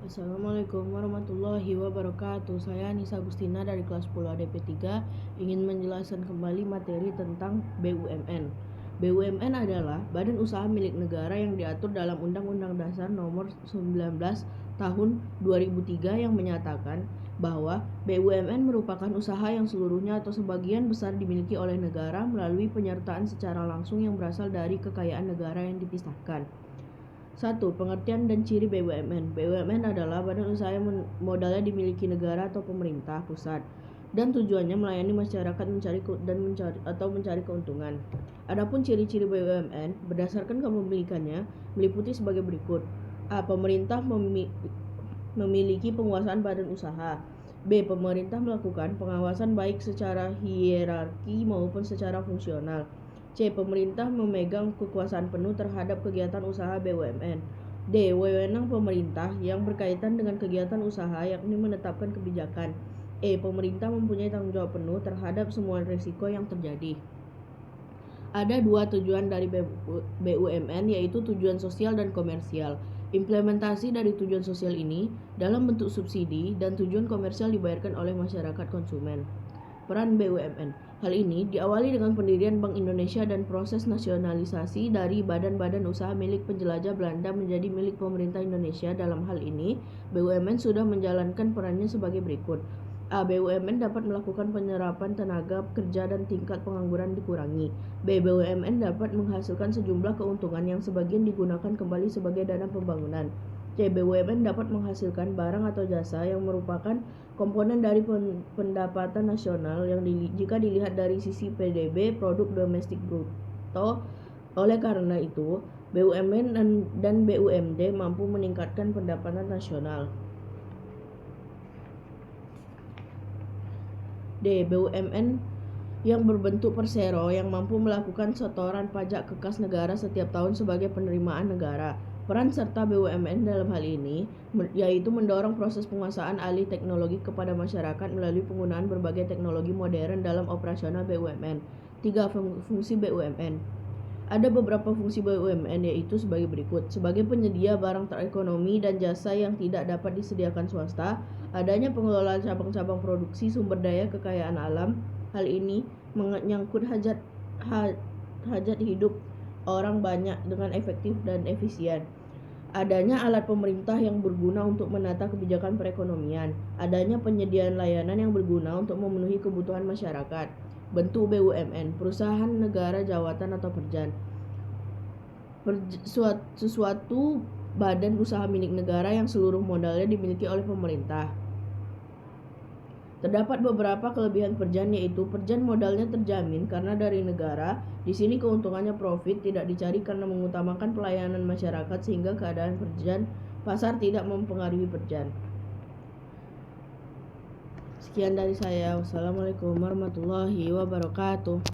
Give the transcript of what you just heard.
Assalamualaikum warahmatullahi wabarakatuh. Saya Nisa Agustina dari kelas 10 ADP 3 ingin menjelaskan kembali materi tentang BUMN. BUMN adalah badan usaha milik negara yang diatur dalam Undang-Undang Dasar Nomor 19 Tahun 2003 yang menyatakan bahwa BUMN merupakan usaha yang seluruhnya atau sebagian besar dimiliki oleh negara melalui penyertaan secara langsung yang berasal dari kekayaan negara yang dipisahkan. 1. Pengertian dan ciri BUMN. BUMN adalah badan usaha yang modalnya dimiliki negara atau pemerintah pusat dan tujuannya melayani masyarakat mencari keuntungan. Adapun ciri-ciri BUMN berdasarkan kepemilikannya meliputi sebagai berikut. A. Pemerintah memiliki penguasaan badan usaha. B. Pemerintah melakukan pengawasan baik secara hierarki maupun secara fungsional. C. Pemerintah memegang kekuasaan penuh terhadap kegiatan usaha BUMN. D. Wewenang pemerintah yang berkaitan dengan kegiatan usaha yakni menetapkan kebijakan. E. Pemerintah mempunyai tanggung jawab penuh terhadap semua risiko yang terjadi. Ada dua tujuan dari BUMN, yaitu tujuan sosial dan komersial. Implementasi dari tujuan sosial ini dalam bentuk subsidi dan tujuan komersial dibayarkan oleh masyarakat konsumen. Peran BUMN. Hal ini diawali dengan pendirian Bank Indonesia dan proses nasionalisasi dari badan-badan usaha milik penjelajah Belanda menjadi milik pemerintah Indonesia. Dalam hal ini, BUMN sudah menjalankan perannya sebagai berikut. A. BUMN dapat melakukan penyerapan tenaga kerja dan tingkat pengangguran dikurangi. B. BUMN dapat menghasilkan sejumlah keuntungan yang sebagian digunakan kembali sebagai dana pembangunan. C. BUMN dapat menghasilkan barang atau jasa yang merupakan komponen dari pendapatan nasional yang jika dilihat dari sisi PDB (Produk Domestik Bruto). Oleh karena itu, BUMN dan BUMD mampu meningkatkan pendapatan nasional. D. BUMN yang berbentuk persero yang mampu melakukan setoran pajak ke kas negara setiap tahun sebagai penerimaan negara. Peran serta BUMN dalam hal ini yaitu mendorong proses penguasaan alih teknologi kepada masyarakat melalui penggunaan berbagai teknologi modern dalam operasional BUMN. 3. Fungsi BUMN. Ada beberapa fungsi BUMN yaitu sebagai berikut. Sebagai penyedia barang terekonomi dan jasa yang tidak dapat disediakan swasta, adanya pengelolaan cabang-cabang produksi sumber daya kekayaan alam. Hal ini menyangkut hajat hidup orang banyak dengan efektif dan efisien. Adanya alat pemerintah yang berguna untuk menata kebijakan perekonomian. Adanya penyediaan layanan yang berguna untuk memenuhi kebutuhan masyarakat. Bentuk BUMN, perusahaan negara jawatan atau perjan. Sesuatu badan usaha milik negara yang seluruh modalnya dimiliki oleh pemerintah. Terdapat beberapa kelebihan perjan, yaitu perjan modalnya terjamin karena dari negara. Di sini keuntungannya profit tidak dicari karena mengutamakan pelayanan masyarakat sehingga keadaan perjan pasar tidak mempengaruhi perjan. Sekian dari saya. Wassalamualaikum warahmatullahi wabarakatuh.